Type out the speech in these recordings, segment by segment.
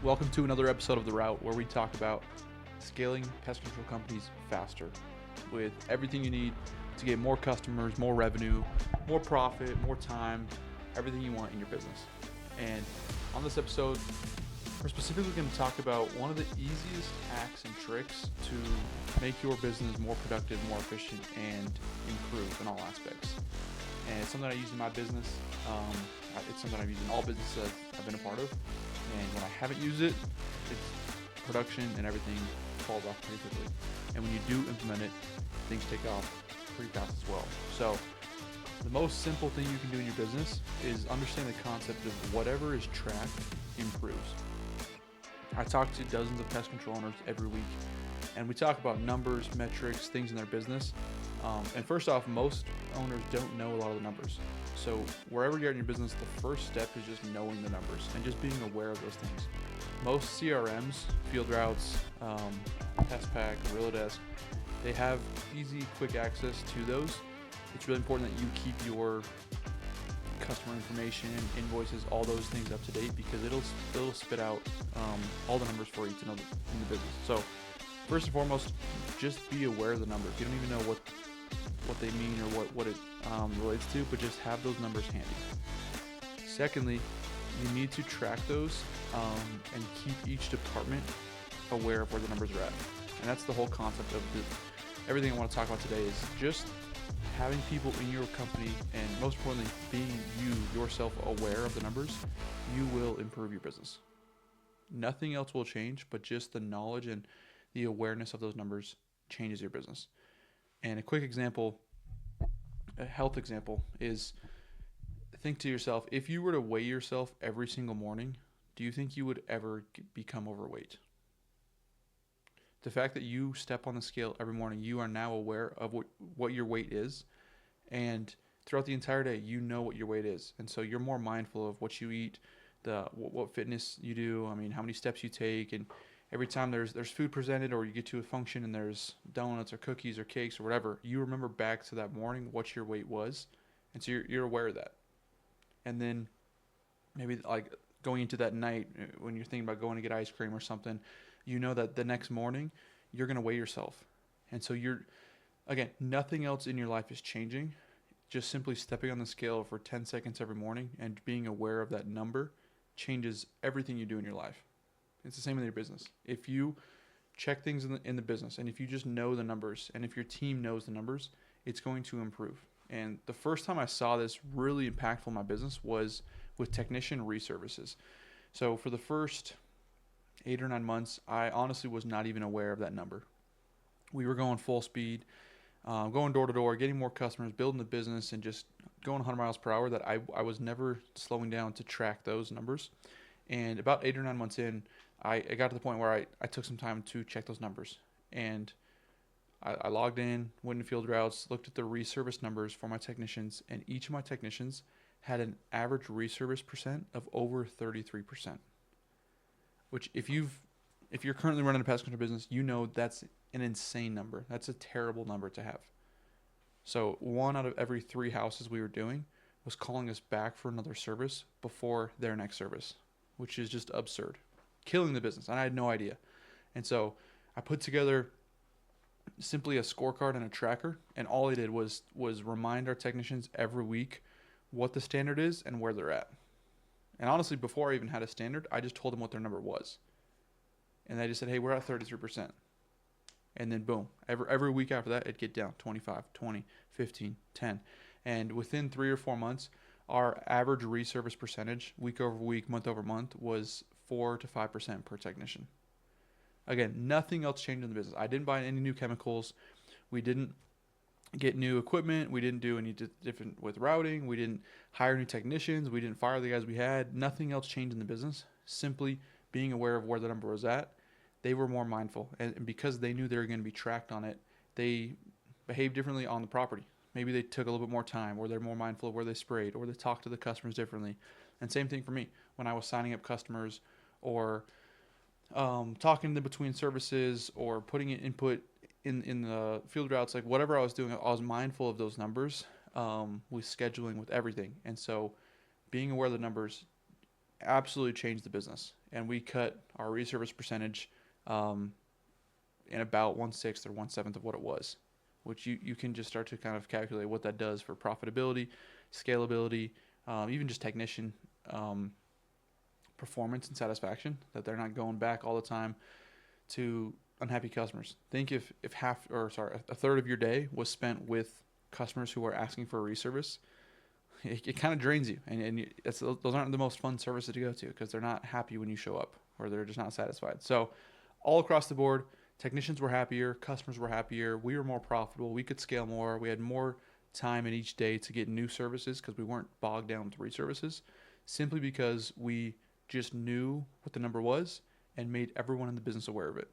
Welcome to another episode of The Route, where we talk about scaling pest control companies faster with everything you need to get more customers, more revenue, more profit, more time, everything you want in your business. And on this episode, we're specifically going to talk about one of the easiest hacks and tricks to make your business more productive, more efficient, and improve in all aspects. And it's something I use in my business. It's something I've used in all businesses I've been a part of. And when I haven't used it, it's production and everything falls off pretty quickly. And when you do implement it, things take off pretty fast as well. So the most simple thing you can do in your business is understand the concept of whatever is tracked improves. I talk to dozens of pest control owners every week, and we talk about numbers, metrics, things in their business. And first off, most owners don't know a lot of the numbers. So wherever you're in your business, the first step is just knowing the numbers and just being aware of those things. Most CRMs, Field Routes, PestPack, Desk, they have easy, quick access to those. It's really important that you keep your customer information, invoices, all those things up to date, because it'll spit out all the numbers for you to know in the business. So first and foremost, just be aware of the numbers. You don't even know what they mean or what it relates to, but just have those numbers handy. Secondly, you need to track those and keep each department aware of where the numbers are at. And that's the whole concept of everything I want to talk about today, is just having people in your company, and most importantly, being you yourself aware of the numbers. You will improve your business. Nothing else will change, but just the knowledge and the awareness of those numbers changes your business. And a quick example, a health example, is think to yourself, if you were to weigh yourself every single morning, do you think you would ever become overweight? The fact that you step on the scale every morning, you are now aware of what your weight is, and throughout the entire day, you know what your weight is. And so you're more mindful of what you eat, what fitness you do, how many steps you take, and every time there's food presented, or you get to a function and there's donuts or cookies or cakes or whatever, you remember back to that morning what your weight was, and so you're aware of that. And then maybe like going into that night when you're thinking about going to get ice cream or something, you know that the next morning you're going to weigh yourself. And so again, nothing else in your life is changing. Just simply stepping on the scale for 10 seconds every morning and being aware of that number changes everything you do in your life. It's the same in your business. If you check things in the business, and if you just know the numbers, and if your team knows the numbers, it's going to improve. And the first time I saw this really impactful in my business was with technician reservices. So for the first 8 or 9 months, I honestly was not even aware of that number. We were going full speed, going door to door, getting more customers, building the business, and just going 100 miles per hour, that I was never slowing down to track those numbers. And about 8 or 9 months in, I got to the point where I took some time to check those numbers. And I logged in, went into Field Routes, looked at the reservice numbers for my technicians, and each of my technicians had an average reservice percent of over 33%. Which if you're currently running a pest control business, you know that's an insane number. That's a terrible number to have. So 1 out of every 3 houses we were doing was calling us back for another service before their next service, which is just absurd. Killing the business. And I had no idea. And so I put together simply a scorecard and a tracker, and all I did was remind our technicians every week what the standard is and where they're at. And honestly, before I even had a standard, I just told them what their number was. And they just said, hey, we're at 33%. And then boom, every week after that, it'd get down 25, 20, 15, 10. And within 3 or 4 months, our average reservice percentage, week over week, month over month, was 4 to 5% per technician. Again, nothing else changed in the business. I didn't buy any new chemicals. We didn't get new equipment. We didn't do any different with routing. We didn't hire new technicians. We didn't fire the guys we had. Nothing else changed in the business. Simply being aware of where the number was at. They were more mindful. And because they knew they were going to be tracked on it, they behaved differently on the property. Maybe they took a little bit more time, or they're more mindful of where they sprayed, or they talked to the customers differently. And same thing for me when I was signing up customers, or talking to them between services, or putting in input in the Field Routes, like whatever I was doing, I was mindful of those numbers with scheduling, with everything. And so being aware of the numbers absolutely changed the business. And we cut our reservice percentage um, in about 1/6 or 1/7 of what it was, which you can just start to kind of calculate what that does for profitability, scalability, even just technician um, performance and satisfaction, that they're not going back all the time to unhappy customers. Think if a third of your day was spent with customers who are asking for a reservice, it kind of drains you, and those aren't the most fun services to go to because they're not happy when you show up or they're just not satisfied. So all across the board, technicians were happier, customers were happier, we were more profitable, we could scale more, we had more time in each day to get new services because we weren't bogged down with reservices, simply because we just knew what the number was and made everyone in the business aware of it.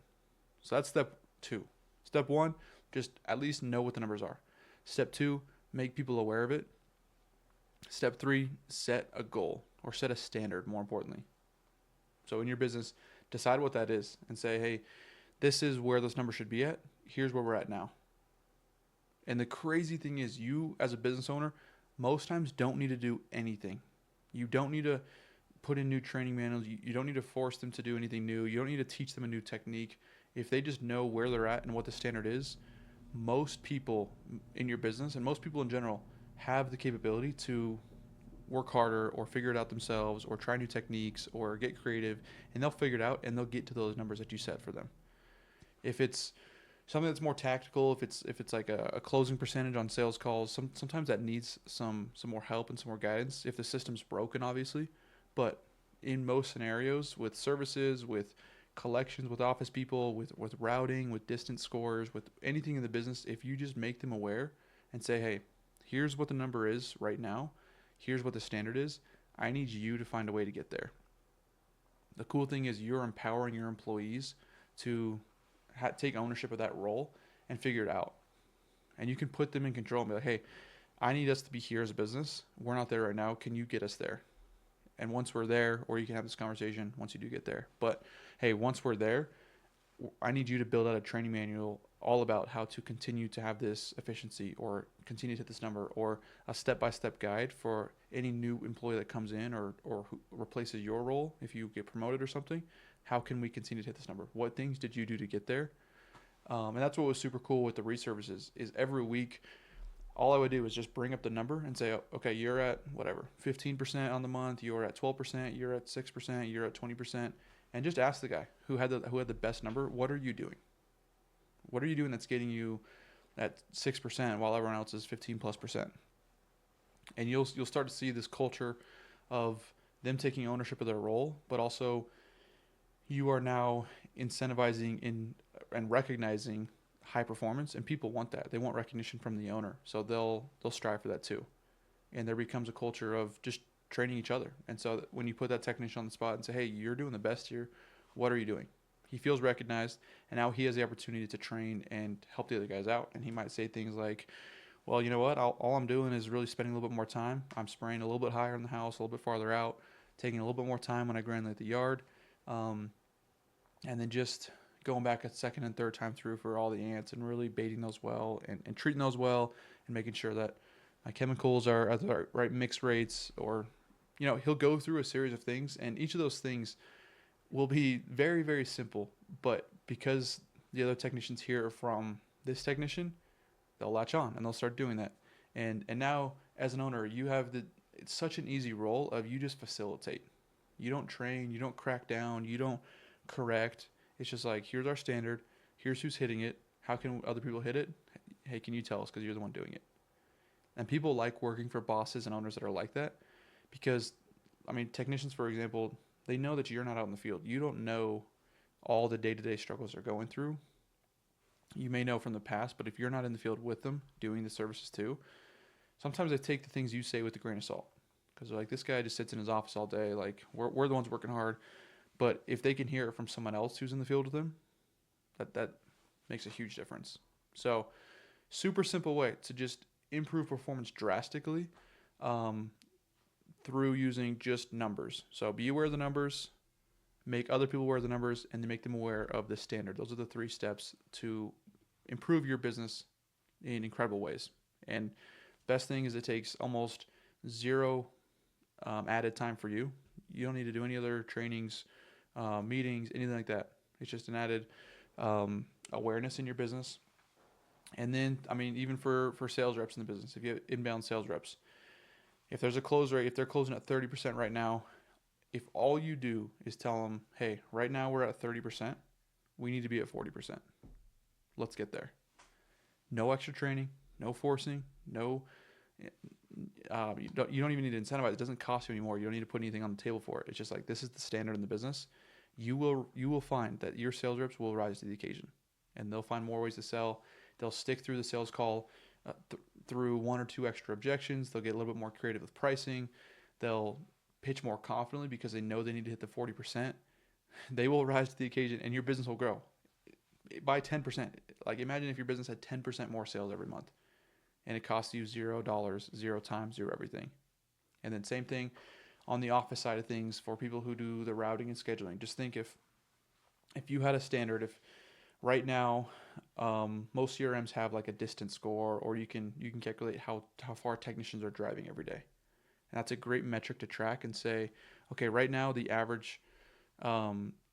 So that's step two. Step one, just at least know what the numbers are. Step two, make people aware of it. Step three, set a goal or set a standard, more importantly. So in your business, decide what that is and say, hey, this is where this number should be at. Here's where we're at now. And the crazy thing is, you as a business owner, most times don't need to do anything. You don't need to put in new training manuals. You don't need to force them to do anything new. You don't need to teach them a new technique. If they just know where they're at and what the standard is, most people in your business and most people in general have the capability to work harder or figure it out themselves or try new techniques or get creative, and they'll figure it out and they'll get to those numbers that you set for them. If it's something that's more tactical, if it's like a closing percentage on sales calls, sometimes that needs some more help and some more guidance if the system's broken, obviously. But in most scenarios, with services, with collections, with office people, with routing, with distance scores, with anything in the business, if you just make them aware and say, hey, here's what the number is right now, here's what the standard is, I need you to find a way to get there. The cool thing is you're empowering your employees to take ownership of that role and figure it out. And you can put them in control and be like, hey, I need us to be here as a business. We're not there right now. Can you get us there? And once we're there, or you can have this conversation once you do get there. But hey, once we're there, I need you to build out a training manual all about how to continue to have this efficiency or continue to hit this number, or a step-by-step guide for any new employee that comes in or who replaces your role if you get promoted or something. How can we continue to hit this number? What things did you do to get there? And that's what was super cool with the reservices is every week, all I would do is just bring up the number and say, oh, okay, you're at whatever, 15% on the month, you're at 12%, you're at 6%, you're at 20%, and just ask the guy who had the best number, what are you doing? What are you doing that's getting you at 6% while everyone else is 15+%? And you'll start to see this culture of them taking ownership of their role, but also you are now incentivizing and recognizing high performance, and people want that. They want recognition from the owner, so they'll strive for that too. And there becomes a culture of just training each other. And so when you put that technician on the spot and say, hey, you're doing the best here, what are you doing? He feels recognized, and now he has the opportunity to train and help the other guys out. And he might say things like, well, you know what, all I'm doing is really spending a little bit more time. I'm spraying a little bit higher in the house, a little bit farther out, taking a little bit more time when I granulate the yard, and then just going back a second and third time through for all the ants and really baiting those well and treating those well and making sure that my chemicals are at the right mix rates. Or, he'll go through a series of things, and each of those things will be very, very simple. But because the other technicians hear from this technician, they'll latch on and they'll start doing that. And now as an owner, it's such an easy role of you just facilitate. You don't train, you don't crack down, you don't correct. It's just like, here's our standard. Here's who's hitting it. How can other people hit it? Hey, can you tell us, because you're the one doing it? And people like working for bosses and owners that are like that because, technicians, for example, they know that you're not out in the field. You don't know all the day-to-day struggles they're going through. You may know from the past, but if you're not in the field with them doing the services too, sometimes they take the things you say with a grain of salt, because they're like, this guy just sits in his office all day. Like, we're the ones working hard. But if they can hear it from someone else who's in the field with them, that makes a huge difference. So, super simple way to just improve performance drastically through using just numbers. So be aware of the numbers, make other people aware of the numbers, and then make them aware of the standard. Those are the 3 steps to improve your business in incredible ways. And best thing is it takes almost zero added time for you. You don't need to do any other trainings, meetings, anything like that. It's just an added awareness in your business. And then, I mean, even for sales reps in the business, if you have inbound sales reps, if there's a close rate, if they're closing at 30% right now, if all you do is tell them, hey, right now we're at 30%, we need to be at 40%. Let's get there. No extra training, no forcing, no. You don't even need to incentivize. It doesn't cost you anymore. You don't need to put anything on the table for it. It's just like, this is the standard in the business. You will find that your sales reps will rise to the occasion, and they'll find more ways to sell. They'll stick through the sales call through one or two extra objections. They'll get a little bit more creative with pricing. They'll pitch more confidently because they know they need to hit the 40%. They will rise to the occasion, and your business will grow by 10%. Like, imagine if your business had 10% more sales every month, and it costs you $0, zero time, zero everything. And then same thing on the office side of things for people who do the routing and scheduling. Just think if you had a standard, if right now most CRMs have like a distance score, or you can calculate how far technicians are driving every day. And that's a great metric to track and say, okay, right now the average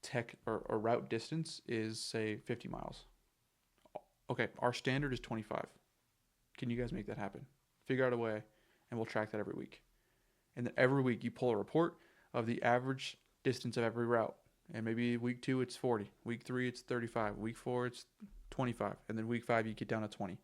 tech or route distance is, say, 50 miles. Okay, our standard is 25. Can you guys make that happen? Figure out a way, and we'll track that every week. And then every week you pull a report of the average distance of every route. And maybe week 2 it's 40, week 3 it's 35, week 4 it's 25, and then week 5 you get down to 20.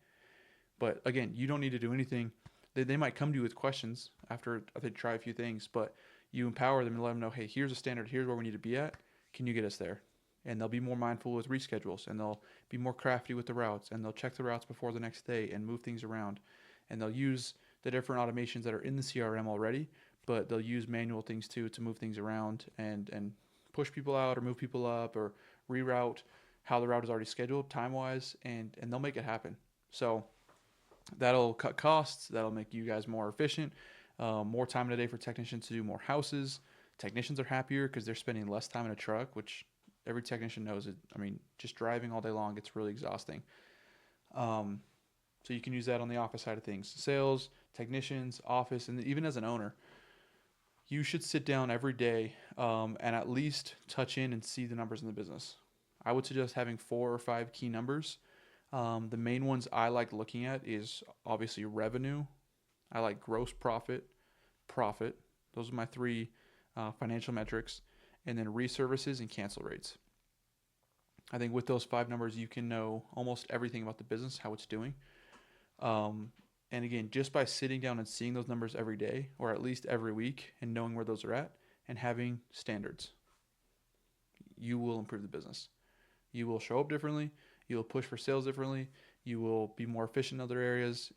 But again, you don't need to do anything. They might come to you with questions after they try a few things, but you empower them and let them know, hey, here's a standard, here's where we need to be at. Can you get us there? And they'll be more mindful with reschedules, and they'll be more crafty with the routes, and they'll check the routes before the next day and move things around. And they'll use the different automations that are in the CRM already, but they'll use manual things too to move things around and push people out or move people up or reroute how the route is already scheduled time-wise, and they'll make it happen. So that'll cut costs. That'll make you guys more efficient. More time in a day for technicians to do more houses. Technicians are happier because they're spending less time in a truck, which every technician knows it. I mean, just driving all day long gets really exhausting. So you can use that on the office side of things. Sales, technicians, office, and even as an owner, you should sit down every day and at least touch in and see the numbers in the business. I would suggest having 4 or 5 key numbers. The main ones I like looking at is obviously revenue. I like gross profit. Those are my 3 financial metrics. And then reservices and cancel rates. I think with those 5 numbers, you can know almost everything about the business, how it's doing. And again, just by sitting down and seeing those numbers every day, or at least every week, and knowing where those are at, and having standards, you will improve the business. You will show up differently. You will push for sales differently. You will be more efficient in other areas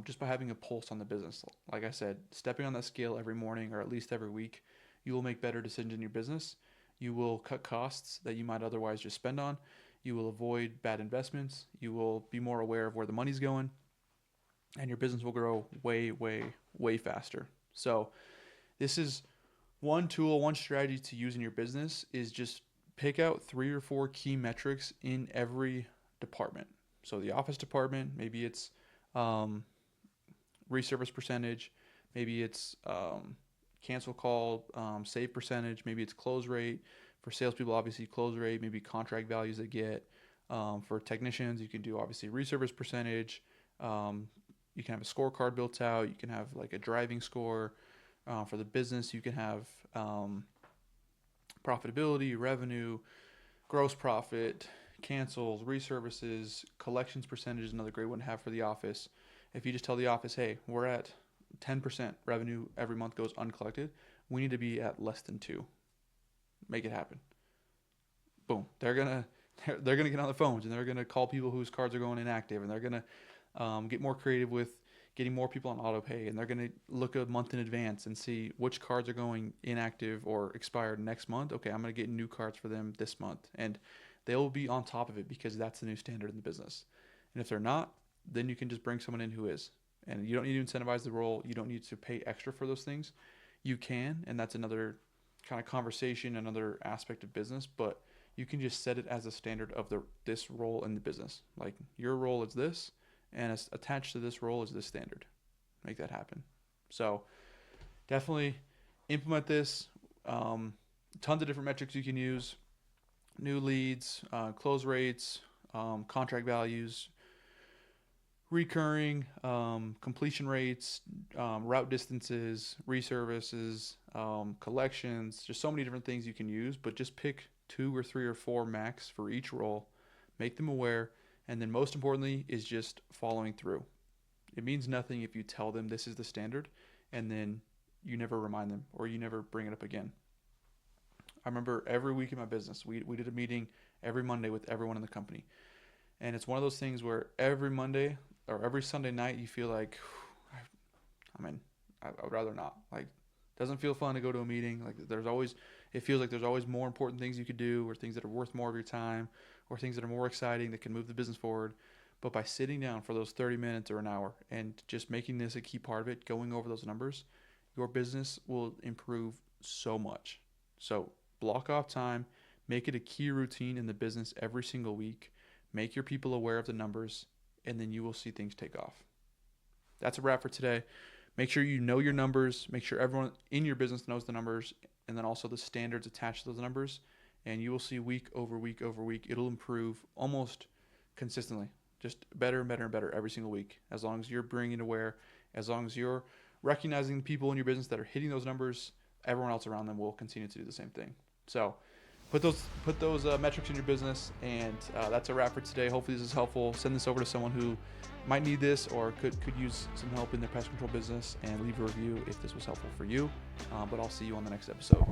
just by having a pulse on the business. Like I said, stepping on that scale every morning or at least every week, you will make better decisions in your business. You will cut costs that you might otherwise just spend on. You will avoid bad investments. You will be more aware of where the money's going. And your business will grow way, way, way faster. So this is one tool, one strategy to use in your business is just pick out 3 or 4 key metrics in every department. So the office department, maybe it's reservice percentage, maybe it's cancel call, save percentage, maybe it's close rate. For salespeople, obviously close rate, maybe contract values they get. For technicians, you can do obviously reservice percentage. You can have a scorecard built out. You can have like a driving score. For the business, you can have profitability, revenue, gross profit, cancels, reservices, collections percentage is another great one to have for the office. If you just tell the office, hey, we're at 10% revenue every month goes uncollected, we need to be at less than 2. Make it happen. Boom. They're gonna get on the phones, and they're gonna call people whose cards are going inactive, and they're gonna get more creative with getting more people on auto pay, and they're going to look a month in advance and see which cards are going inactive or expired next month. Okay, I'm going to get new cards for them this month, and they'll be on top of it because that's the new standard in the business. And if they're not, then you can just bring someone in who is, and you don't need to incentivize the role. You don't need to pay extra for those things. You can, and that's another kind of conversation, another aspect of business, but you can just set it as a standard of this role in the business. Like, your role is this, and it's attached to this role is this standard. Make that happen. So definitely implement this. Tons of different metrics you can use: new leads, close rates, contract values, recurring, completion rates, route distances, reservices, collections. Just so many different things you can use, but just pick 2 or 3 or 4 max for each role, make them aware, and then most importantly is just following through. It means nothing if you tell them this is the standard and then you never remind them or you never bring it up again. I remember every week in my business, we did a meeting every Monday with everyone in the company. And it's one of those things where every Monday or every Sunday night you feel like, I would rather not. Like, it doesn't feel fun to go to a meeting. Like, it feels like there's always more important things you could do, or things that are worth more of your time, or things that are more exciting that can move the business forward. But by sitting down for those 30 minutes or an hour and just making this a key part of it, going over those numbers, your business will improve so much. So block off time, make it a key routine in the business every single week, make your people aware of the numbers, and then you will see things take off. That's a wrap for today. Make sure you know your numbers, make sure everyone in your business knows the numbers, and then also the standards attached to those numbers, and you will see week over week over week, it'll improve almost consistently, just better and better and better every single week. As long as you're bringing it aware, as long as you're recognizing the people in your business that are hitting those numbers, everyone else around them will continue to do the same thing. So put those metrics in your business, and that's a wrap for today. Hopefully this is helpful. Send this over to someone who might need this or could use some help in their pest control business, and leave a review if this was helpful for you. But I'll see you on the next episode.